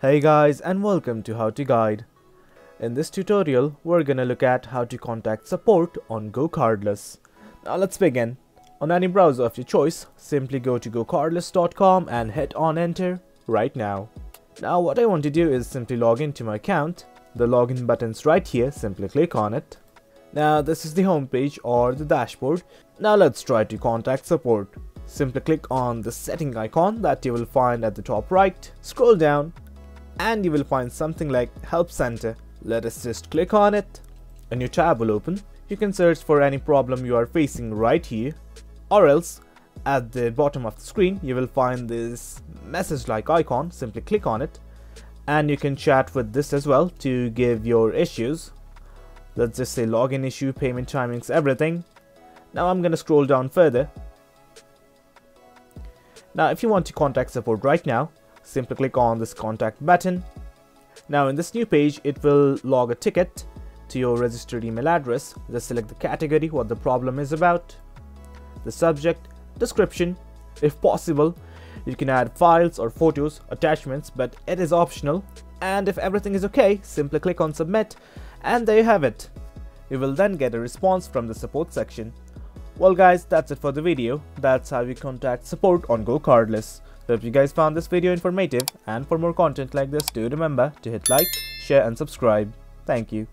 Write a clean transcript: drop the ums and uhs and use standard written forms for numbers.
Hey guys, and welcome to How to Guide. In this tutorial, we're gonna look at how to contact support on GoCardless. Now let's begin. On any browser of your choice, simply go to GoCardless.com and hit on enter right now. Now what I want to do is simply log into my account. The login button's right here, simply click on it. Now this is the home page or the dashboard. Now let's try to contact support. Simply click on the setting icon that you will find at the top right. Scroll down and you will find something like Help Center. Let us just click on it. A new tab will open. You can search for any problem you are facing right here, or else at the bottom of the screen you will find this message like icon. Simply click on it and you can chat with this as well to give your issues. Let's just say login issue, payment timings, everything. Now I'm gonna scroll down further. Now if you want to contact support right now, simply click on this contact button. Now in this new page, it will log a ticket to your registered email address. Just select the category, what the problem is about, the subject, description. If possible, you can add files or photos, attachments, but it is optional. And if everything is okay, simply click on submit and there you have it. You will then get a response from the support section. Well guys, that's it for the video. That's how you contact support on GoCardless. Hope you guys found this video informative, and for more content like this, do remember to hit like, share and subscribe. Thank you.